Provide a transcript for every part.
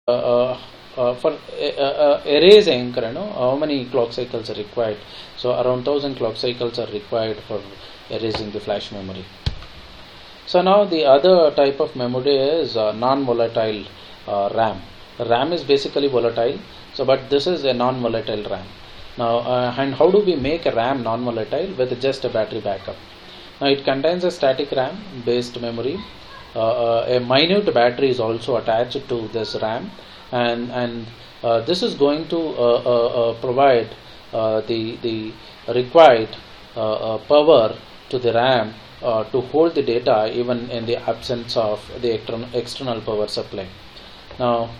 for erasing, how many clock cycles are required? So around 1000 clock cycles are required for erasing the flash memory. So now the other type of memory is non-volatile RAM. RAM is basically volatile, so but this is a non-volatile RAM. Now, and how do we make a RAM non-volatile? With just a battery backup. Now it contains a static RAM based memory. A minute battery is also attached to this RAM, and this is going to provide the required power to the RAM to hold the data even in the absence of the external power supply. Now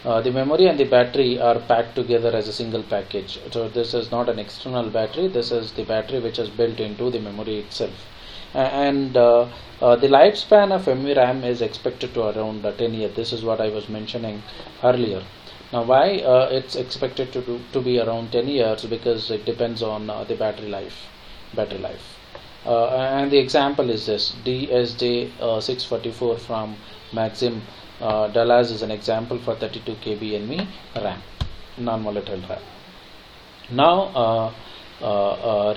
the memory and the battery are packed together as a single package. So this is not an external battery, this is the battery which is built into the memory itself. And the lifespan of NVRAM is expected to around 10 years. This is what I was mentioning earlier. Now why it's expected to be around 10 years? Because it depends on the battery life. And the example is this DSJ644 from Maxim Dallas is an example for 32 KB NV RAM, non-volatile RAM. Now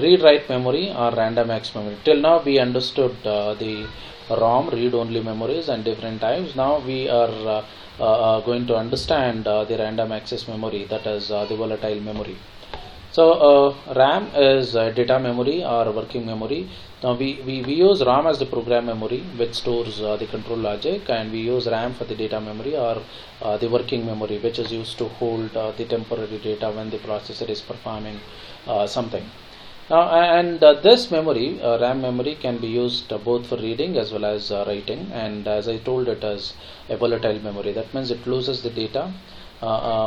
read-write memory or random access memory. Till now we understood the ROM, read-only memories, and different types. Now we are going to understand the random access memory, that is the volatile memory. So RAM is data memory or working memory. Now we use RAM as the program memory which stores the control logic, and we use RAM for the data memory or the working memory, which is used to hold the temporary data when the processor is performing something. Now and this memory, RAM memory, can be used both for reading as well as writing, and as I told, it is a volatile memory. That means it loses the data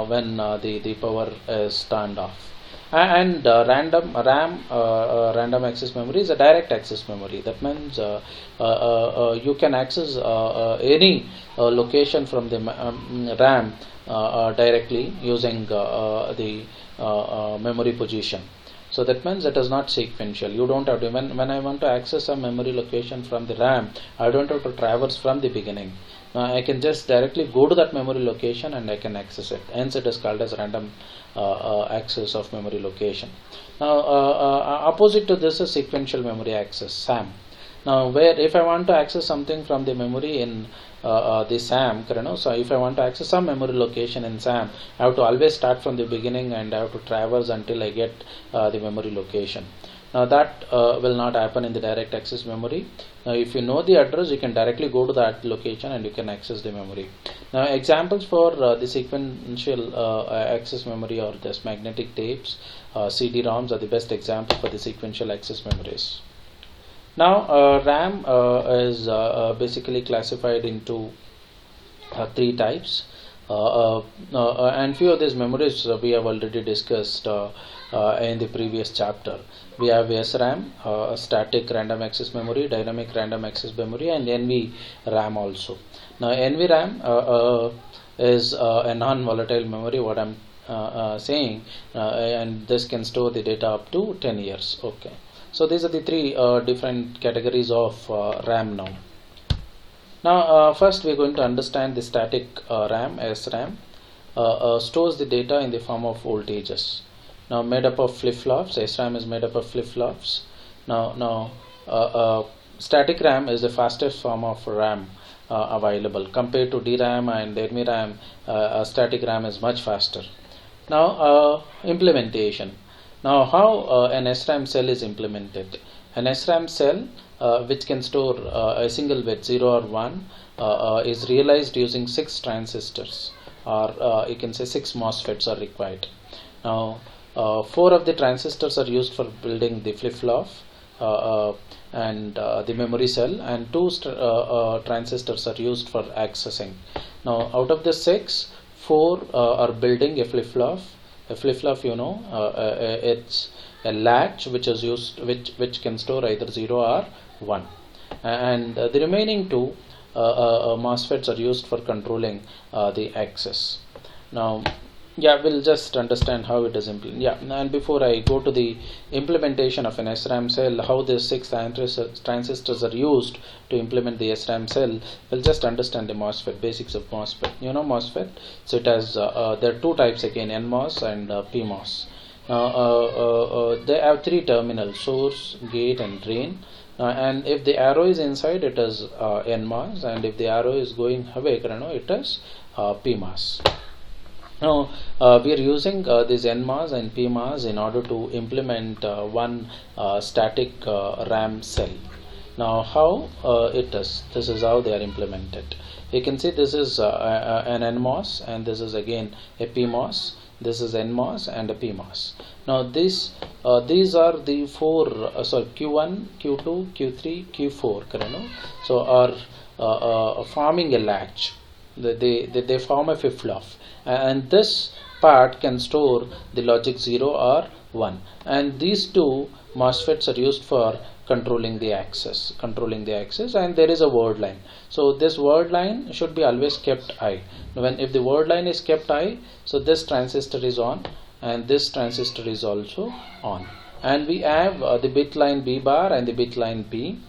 when the power is turned off. And random access memory is a direct access memory. That means you can access any location from the RAM directly using the memory position. So that means it is not sequential. You don't have to, when I want to access a memory location from the RAM, I don't have to traverse from the beginning. I can just directly go to that memory location and I can access it. Hence it is called as random access of memory location. Now opposite to this is sequential memory access, SAM. Now where if I want to access something from the memory in the SAM, so if I want to access some memory location in SAM, I have to always start from the beginning and I have to traverse until I get the memory location. Now that will not happen in the direct access memory. Now if you know the address, you can directly go to that location and you can access the memory. Now examples for the sequential access memory are this magnetic tapes, CD-ROMs are the best example for the sequential access memories. Now RAM is basically classified into three types, and few of these memories we have already discussed in the previous chapter. We have SRAM, static random access memory, dynamic random access memory, and NVRAM also. Now NVRAM is a non-volatile memory, what I'm saying, and this can store the data up to 10 years. Okay. So these are the three different categories of RAM now. Now first we are going to understand the static RAM, SRAM, stores the data in the form of voltages. Now made up of flip-flops, SRAM is made up of flip-flops. Now static RAM is the fastest form of RAM available. Compared to DRAM and NVRAM, static RAM is much faster. Now implementation. Now how an SRAM cell is implemented. An SRAM cell which can store a single bit 0 or 1 is realized using 6 transistors, or you can say 6 MOSFETs are required. Now 4 of the transistors are used for building the flip-flop and the memory cell, and 2 transistors are used for accessing. Now out of the 6, 4 are building a flip-flop. A flip-flop, it's a latch which is used, which can store either 0 or 1, and the remaining 2 MOSFETs are used for controlling the access. Now Yeah, we'll just understand how it is implemented. Yeah, and before I go to the implementation of an SRAM cell, how the 6 transistors are used to implement the SRAM cell, we'll just understand the MOSFET, basics of MOSFET. You know MOSFET? So it has, there are two types again, NMOS and PMOS. They have three terminals, source, gate and drain. And if the arrow is inside, it is NMOS, and if the arrow is going away, it is PMOS. Now we are using this NMOS and PMOS in order to implement one static RAM cell. Now how it is? This is how they are implemented. You can see this is an NMOS, and this is again a PMOS. This is NMOS and a PMOS. Now these are the four Q1, Q2, Q3, Q4. So are forming a latch. They form a flip-flop, and this part can store the logic 0 or 1, and these two MOSFETs are used for controlling the access, and there is a word line. So this word line should be always kept high. If the word line is kept high, so this transistor is on and this transistor is also on, and we have the bit line B bar and the bit line B.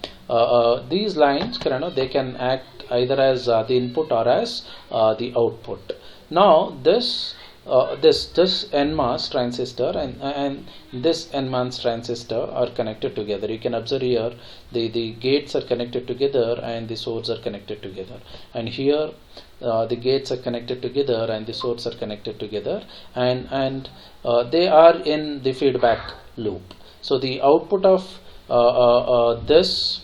These lines, they can act either as the input or as the output. Now this NMOS transistor and this NMOS transistor are connected together. You can observe here the gates are connected together and the source are connected together, and here the gates are connected together and the source are connected together, and they are in the feedback loop. So the output of this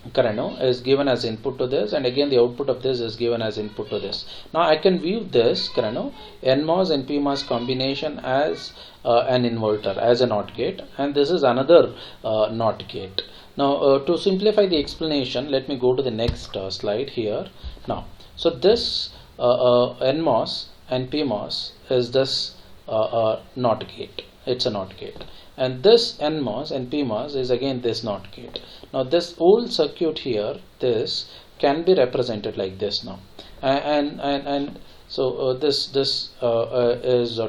is given as input to this, and again the output of this is given as input to this. Now I can view this NMOS and PMOS combination as an inverter, as a NOT gate, and this is another NOT gate. Now to simplify the explanation, let me go to the next slide here. Now so this NMOS and PMOS is this NOT gate. It's a NOT gate, and this NMOS and PMOS is again this NOT gate. Now this whole circuit here, this can be represented like this now, and so this is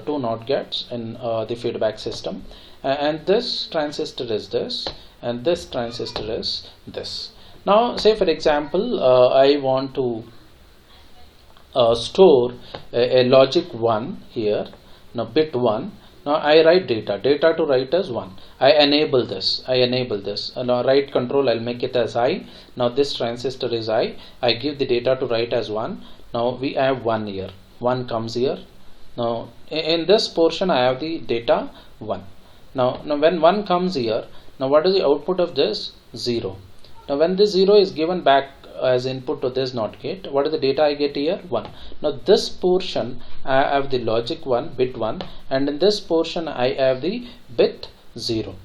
two NOT gates in the feedback system, and this transistor is this, and this transistor is this. Now say for example I want to store a logic 1 here, now bit 1. Now I write data to write as 1. I enable this. Now write control, I'll make it as I. Now this transistor is I give the data to write as 1. Now we have 1 here. 1 comes here. Now in this portion I have the data 1. Now when 1 comes here, now what is the output of this? 0. Now when this 0 is given back as input to this NOT gate, what is the data I get here? 1. Now this portion I have the logic 1, bit 1, and in this portion I have the bit 0.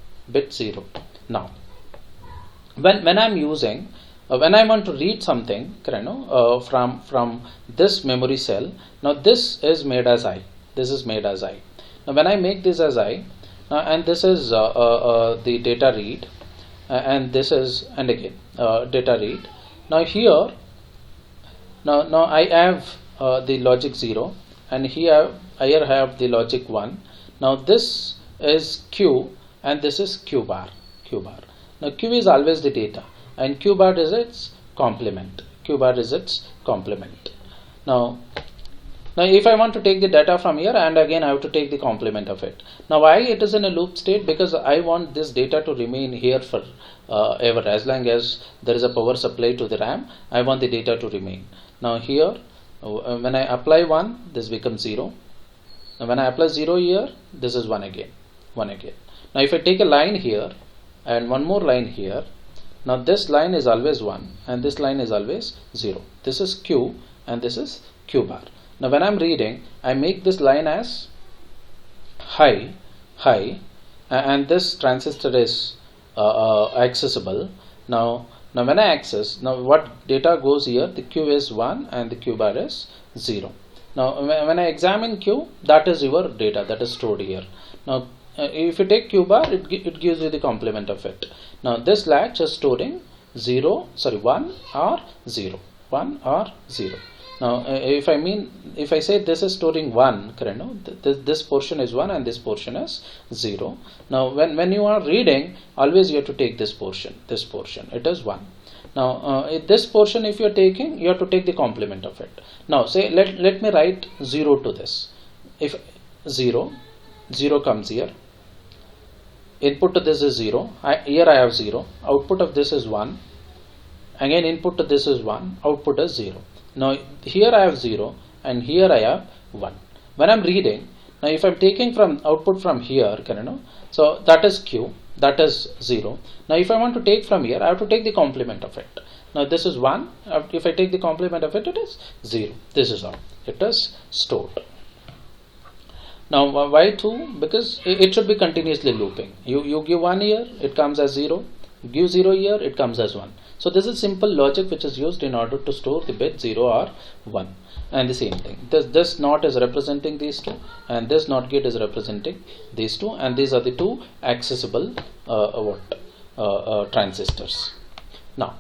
Now when I'm using when I want to read something from this memory cell, now this is made as I. Now when I make this as I, and this is the data read, and this is, and again data read. Now here, now I have the logic 0, and here I have the logic 1. Now this is Q, and this is Q bar. Now Q is always the data, and Q bar is its complement. Now if I want to take the data from here, and again I have to take the complement of it. Now why it is in a loop state? Because I want this data to remain here for ever. As long as there is a power supply to the RAM, I want the data to remain. Now here when I apply 1, this becomes 0. Now when I apply 0 here, this is 1 again. Now if I take a line here and one more line here, now this line is always 1 and this line is always 0. This is Q and this is Q bar. Now when I'm reading, I make this line as high, and this transistor is accessible. Now when I access, now what data goes here? The Q is 1 and the Q bar is 0. Now when I examine Q, that is your data that is stored here. Now if you take Q bar, it gives you the complement of it. Now this latch is storing 1 or 0. Now if I say this is storing 1, this portion is 1 and this portion is 0. Now when you are reading, always you have to take this portion, it is 1. Now this portion, if you are taking, you have to take the complement of it. Now say let me write 0 to this. If 0 comes here, input to this is 0, here I have 0, output of this is 1, again input to this is 1, output is 0. Now here I have 0 and here I have 1. When I am reading, now if I am taking from output from here, so that is Q, that is 0. Now if I want to take from here, I have to take the complement of it. Now this is 1, if I take the complement of it, it is 0. This is how it is stored. Now why 2? Because it should be continuously looping. You give 1 here, it comes as 0. Give 0 here, it comes as 1. So this is simple logic which is used in order to store the bit 0 or 1. And the same thing, this NOT is representing these two, and this NOT gate is representing these two, and these are the two accessible transistors. Now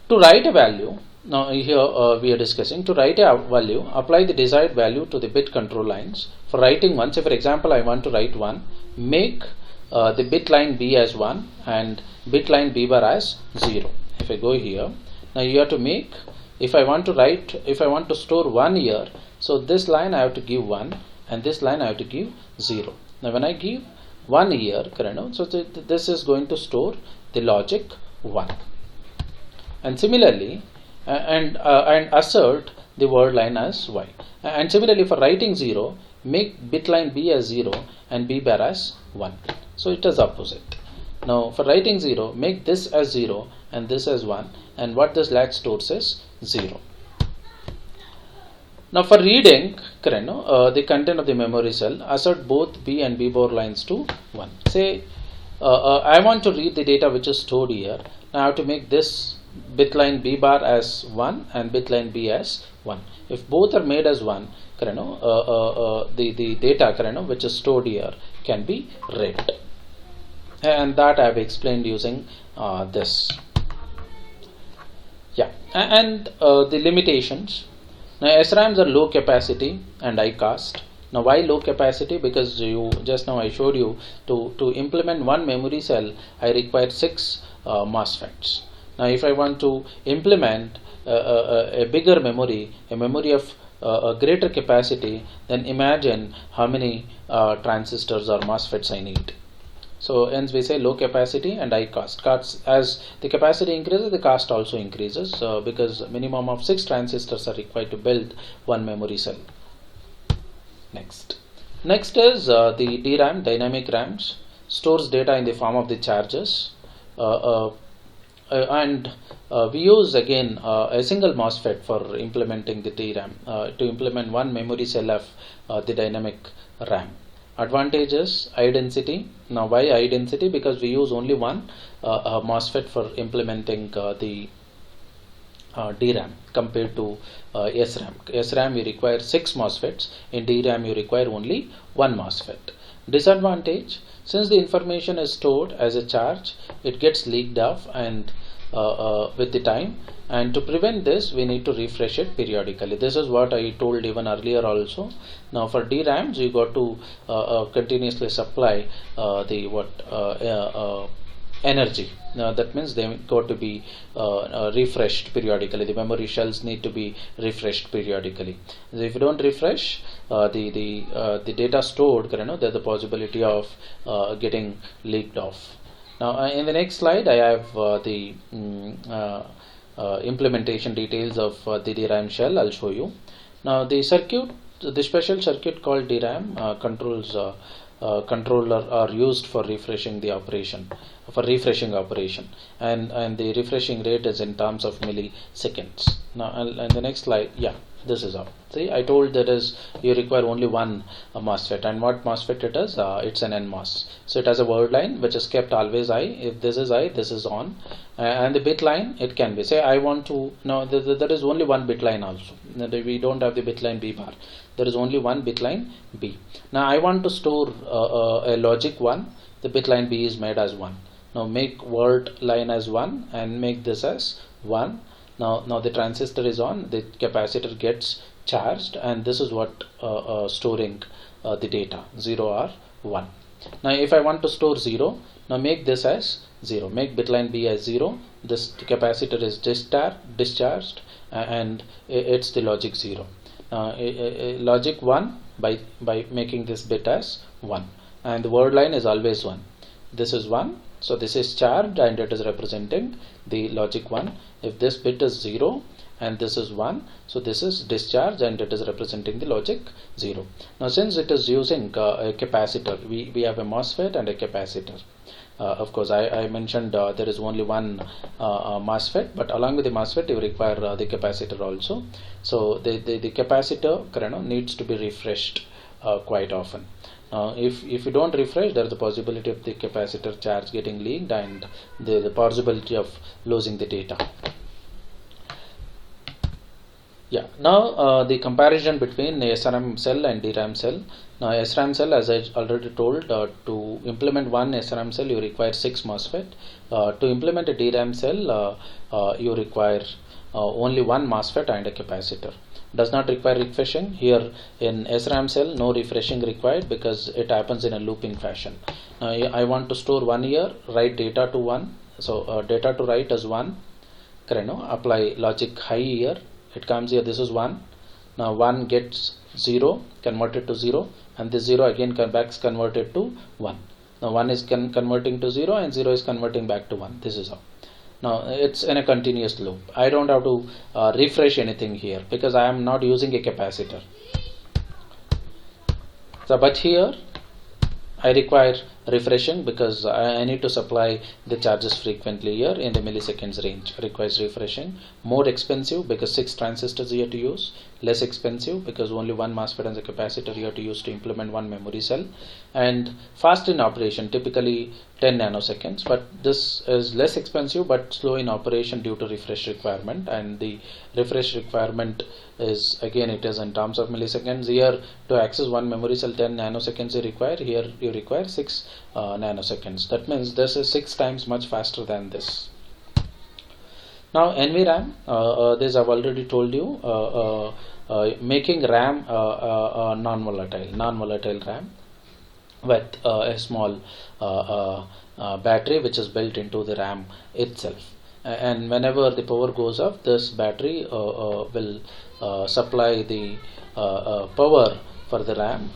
to write a value, now here we are discussing to write a value, apply the desired value to the bit control lines. For writing one, say for example I want to write 1, make the bit line B as 1 and bit line B bar as 0. If I go here, now you have to make, if I want to store 1 here, so this line I have to give 1 and this line I have to give 0. Now when I give 1 here, so this is going to store the logic 1. And similarly, and assert the word line as Y. And similarly for writing 0, make bit line B as 0 and B bar as 1. So it is opposite. Now for writing 0, make this as 0 and this as 1, and what this latch stores is 0. Now for reading, the content of the memory cell, assert both B and B bar lines to 1. Say I want to read the data which is stored here. Now I have to make this bit line B bar as 1 and bit line B as 1. If both are made as 1, the data which is stored here can be read, and that I have explained using this. Yeah, and the limitations. Now SRAMs are low capacity and high cost. Now why low capacity? Because just now I showed you to implement one memory cell I require 6 MOSFETs. Now if I want to implement a bigger memory, a memory of a greater capacity, then imagine how many transistors or MOSFETs I need. So hence we say low capacity and high cost. As the capacity increases, the cost also increases, because minimum of 6 transistors are required to build one memory cell. Next is the DRAM, dynamic RAMs, stores data in the form of the charges, and we use again a single MOSFET for implementing the DRAM to implement one memory cell of the dynamic RAM. Advantages: high density. Now why high density? Because we use only one MOSFET for implementing the DRAM compared to SRAM. SRAM you require 6 MOSFETs, in DRAM you require only one MOSFET. Disadvantage: since the information is stored as a charge, it gets leaked off and with the time, and to prevent this we need to refresh it periodically. This is what I told even earlier also. Now for DRAMs you got to continuously supply the energy. That means they got to be refreshed periodically. The memory shells need to be refreshed periodically. So if you don't refresh the data stored, there's the possibility of getting leaked off. Now in the next slide I have the implementation details of the DRAM shell. I'll show you. Now the special circuit called DRAM controller are used for refreshing the operation, and the refreshing rate is in terms of milliseconds. Now in the next slide, yeah, this is how. See, I told that is you require only one MOSFET, and what MOSFET it is? It's an NMOS. So it has a word line which is kept always high. If this is high, this is on, and the bit line it can be. Say I want to, now there is only one bit line also. We don't have the bit line B bar. There is only one bit line B. Now I want to store a logic 1. The bit line B is made as 1. Now make word line as 1 and make this as 1. Now the transistor is on, the capacitor gets charged, and this is what storing the data, 0 or 1. Now if I want to store 0, now make this as 0, make bit line B as 0, this capacitor is discharged, and it's the logic 0. Logic 1 by making this bit as 1, and the word line is always 1. This is 1, so this is charged and it is representing the logic 1. If this bit is 0 and this is 1, so this is discharged and it is representing the logic 0. Now since it is using a capacitor, we have a MOSFET and a capacitor. Of course, I mentioned there is only one MOSFET, but along with the MOSFET you require the capacitor also. So the capacitor needs to be refreshed quite often. If you don't refresh, there is a possibility of the capacitor charge getting leaked and the possibility of losing the data. Yeah. Now the comparison between SRAM cell and DRAM cell. Now SRAM cell, as I already told, to implement one SRAM cell you require 6 MOSFET. To implement a DRAM cell you require only one MOSFET and a capacitor. Does not require refreshing. Here in SRAM cell, no refreshing required because it happens in a looping fashion. Now I want to store 1 year, write data to 1. So data to write is 1. Apply logic high here. It comes here, this is 1. Now 1 gets 0, converted to 0, and this 0 again back converted to 1. Now 1 is converting to 0 and 0 is converting back to 1. This is how. Now it's in a continuous loop. I don't have to refresh anything here because I am not using a capacitor. So but here I require refreshing because I need to supply the charges frequently here in the milliseconds range. Requires refreshing. More expensive because 6 transistors you have to use. Less expensive because only one MOSFET and the capacitor you have to use to implement one memory cell. And fast in operation, typically 10 nanoseconds, but this is less expensive but slow in operation due to refresh requirement, and the refresh requirement is, again, it is in terms of milliseconds. Here to access one memory cell 10 nanoseconds you require, here you require 6 nanoseconds. That means this is 6 times much faster than this. Now NVRAM, this I've already told you, making RAM non-volatile RAM with a small battery which is built into the RAM itself, and whenever the power goes off, this battery will supply the power for the RAM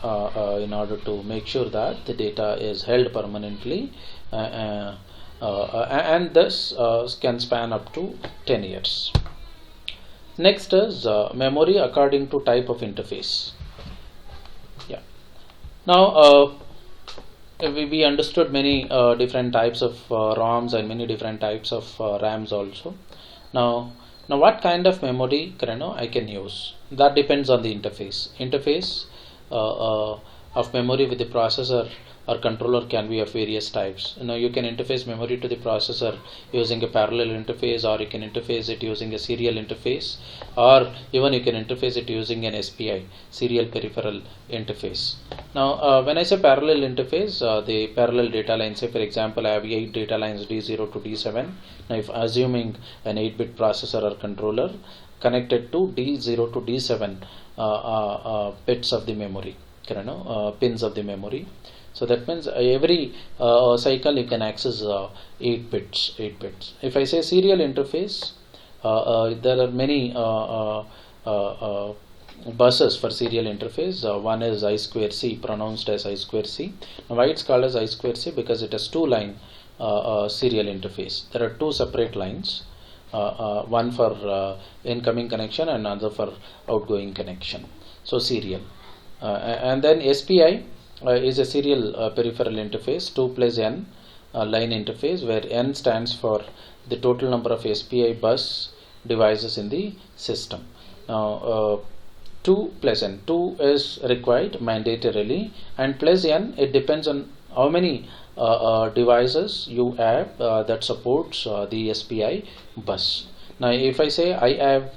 in order to make sure that the data is held permanently, and this can span up to 10 years. Next is memory according to type of interface. Yeah. Now we understood many different types of ROMs and many different types of RAMs also. Now what kind of memory I can use? That depends on the interface. Interface of memory with the processor or controller can be of various types. You can interface memory to the processor using a parallel interface, or you can interface it using a serial interface, or even you can interface it using an SPI, serial peripheral interface. Now when I say parallel interface, the parallel data lines, say for example I have 8 data lines D0 to D7. Now if assuming an 8-bit processor or controller connected to D0 to D7 bits of the memory, pins of the memory. So that means every cycle you can access 8 bits. If I say serial interface, there are many buses for serial interface. One is I2C, pronounced as I2C. Now why it's called as I2C? Because it has 2-line serial interface. There are 2 separate lines, one for incoming connection and another for outgoing connection. So serial. And then SPI is a serial peripheral interface, 2 plus N line interface, where N stands for the total number of SPI bus devices in the system. Now 2 plus N, 2 is required mandatorily, and plus N, it depends on how many devices you have that supports the SPI bus. Now if I say I have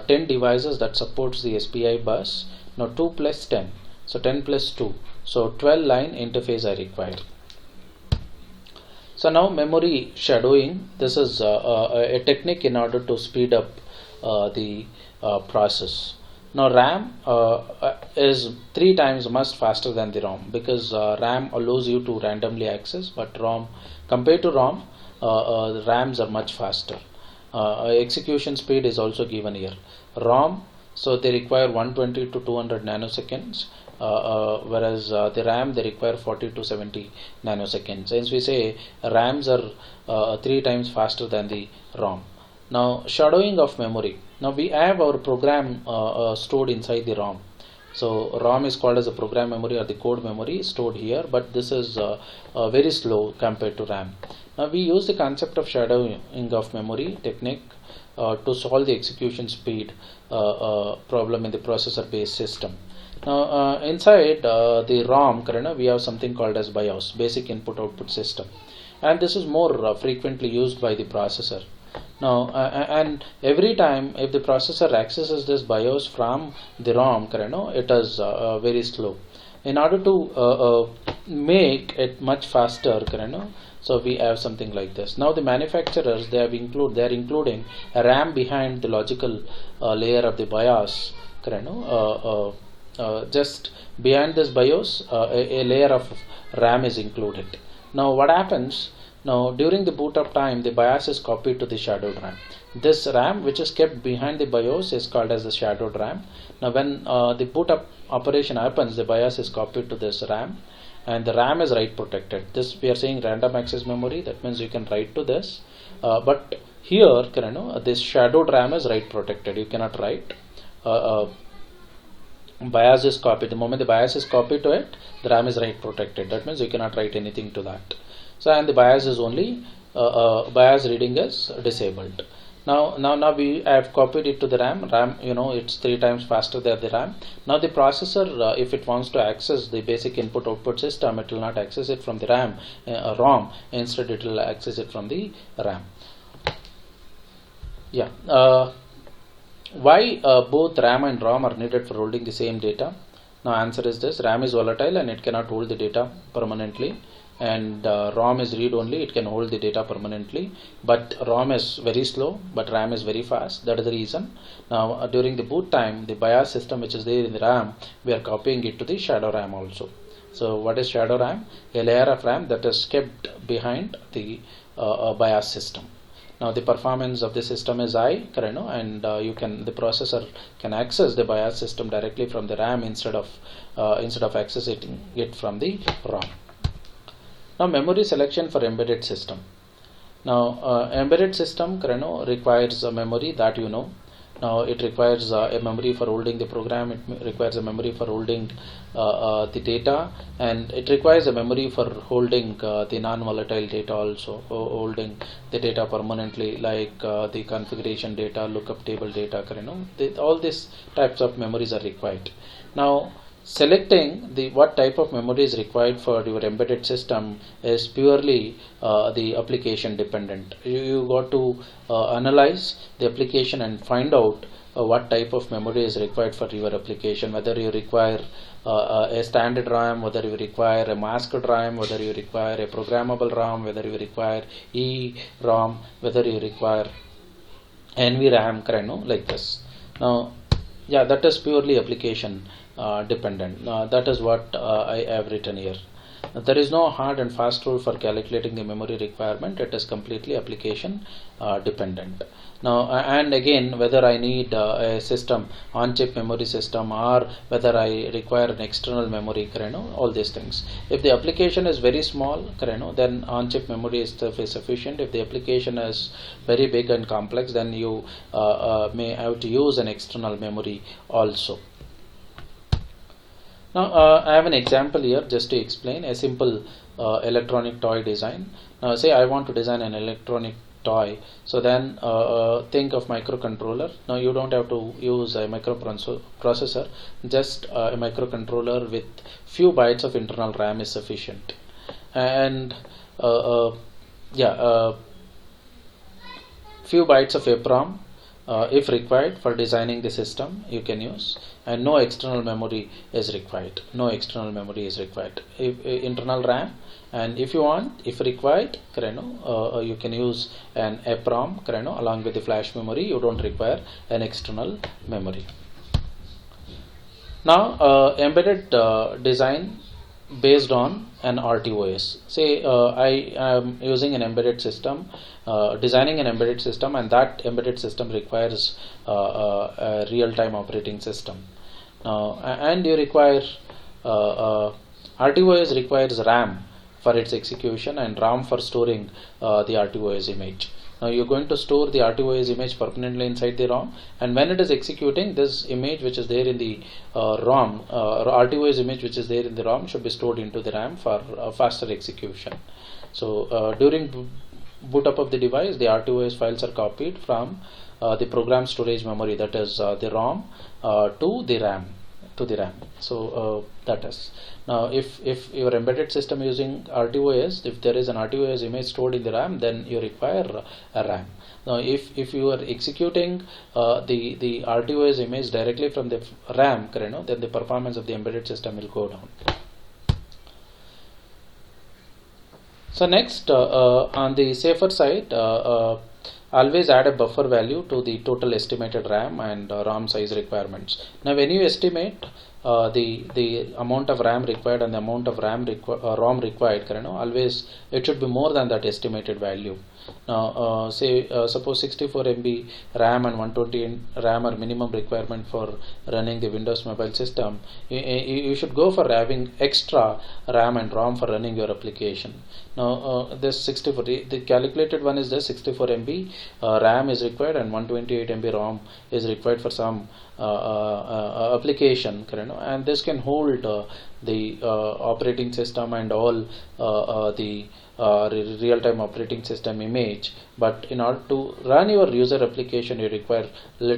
10 devices that supports the SPI bus, now 2 plus 10, so 10 plus 2, so 12 line interface I require. So now memory shadowing, this is a technique in order to speed up the process. Now RAM is 3 times much faster than the ROM, because RAM allows you to randomly access, but ROM, compared to ROM, the RAMs are much faster. Execution speed is also given here. ROM, so they require 120 to 200 nanoseconds, whereas the RAM, they require 40 to 70 nanoseconds. Hence we say RAMs are 3 times faster than the ROM. Now shadowing of memory. Now we have our program stored inside the ROM. So ROM is called as a program memory or the code memory stored here, but this is very slow compared to RAM. Now we use the concept of shadowing of memory technique to solve the execution speed problem in the processor based system. Now inside the ROM, we have something called as BIOS, basic input output system, and this is more frequently used by the processor. Now and every time if the processor accesses this BIOS from the ROM, it is very slow. In order to make it much faster, so we have something like this. Now the manufacturers, they are including a RAM behind the logical layer of the BIOS. Just behind this BIOS, a layer of RAM is included. Now what happens? Now during the boot up time, the BIOS is copied to the shadowed RAM. This RAM which is kept behind the BIOS is called as the shadowed RAM. Now when the boot up operation happens, the BIOS is copied to this RAM, and the RAM is write protected. This we are saying random access memory, that means you can write to this, but here this shadowed RAM is write protected. You cannot write. BIOS is copied. The moment the BIOS is copied to it, the RAM is write protected. That means you cannot write anything to that. So and the BIOS is only BIOS reading is disabled. Now we have copied it to the RAM. RAM, it's 3 times faster than the RAM. Now the processor, if it wants to access the basic input output system, it will not access it from the ROM. Instead, it will access it from the RAM. Yeah. Why both RAM and ROM are needed for holding the same data? Now answer is this: RAM is volatile and it cannot hold the data permanently, and ROM is read only, it can hold the data permanently, but ROM is very slow but RAM is very fast. That is the reason. Now during the boot time, the BIOS system which is there in the RAM, we are copying it to the shadow RAM also. So what is shadow RAM? A layer of RAM that is kept behind the BIOS system. Now the performance of the system is high, and the processor can access the BIOS system directly from the RAM instead of accessing it from the ROM. Now memory selection for embedded system. Now embedded system requires a memory that Now it requires a memory for holding the program, it requires a memory for holding the data, and it requires a memory for holding the non-volatile data also, holding the data permanently, like the configuration data, lookup table data, all these types of memories are required. Now selecting what type of memory is required for your embedded system is purely the application dependent. You got to analyze the application and find out what type of memory is required for your application, whether you require a standard RAM, whether you require a masked RAM, whether you require a programmable RAM, whether you require EROM, whether you require NVRAM, like this. Now yeah, that is purely application dependent. That is what I have written here. There is no hard and fast rule for calculating the memory requirement. It is completely application dependent. Now and again, whether I need a system on-chip memory system or whether I require an external memory, all these things. If the application is very small, then on-chip memory is sufficient. If the application is very big and complex, then you may have to use an external memory also. Now I have an example here just to explain a simple electronic toy design. Now say I want to design an electronic toy, so then think of microcontroller. Now you don't have to use a microprocessor, just a microcontroller with few bytes of internal RAM is sufficient, and few bytes of EPROM, if required for designing the system you can use, and no external memory is required. No external memory is required. If internal RAM, and if you want, if required, you can use an SRAM along with the flash memory. You don't require an external memory. Now embedded design based on an RTOS. Say I am using an embedded system, designing an embedded system, and that embedded system requires a real-time operating system. And you require RTOS requires RAM for its execution and RAM for storing the RTOS image. Now you're going to store the RTOS image permanently inside the ROM, and when it is executing, this image which is there in the ROM, RTOS image which is there in the ROM should be stored into the RAM for faster execution. So during boot up of the device, the RTOS files are copied from the program storage memory, that is the ROM, to the RAM. So that is. Now if your embedded system using RTOS, if there is an RTOS image stored in the RAM, then you require a RAM. Now if you are executing the RTOS image directly from the RAM, then the performance of the embedded system will go down. So next, on the safer side, always add a buffer value to the total estimated RAM and ROM size requirements. Now when you estimate the amount of RAM required and the amount of ROM required, always it should be more than that estimated value. Now say suppose 64 MB RAM and 120 RAM are minimum requirement for running the Windows mobile system. You should go for having extra RAM and ROM for running your application. Now this 64, the calculated one is the 64 MB RAM is required and 128 MB ROM is required for some application, and this can hold the operating system and all the real-time operating system image, but in order to run your user application you require little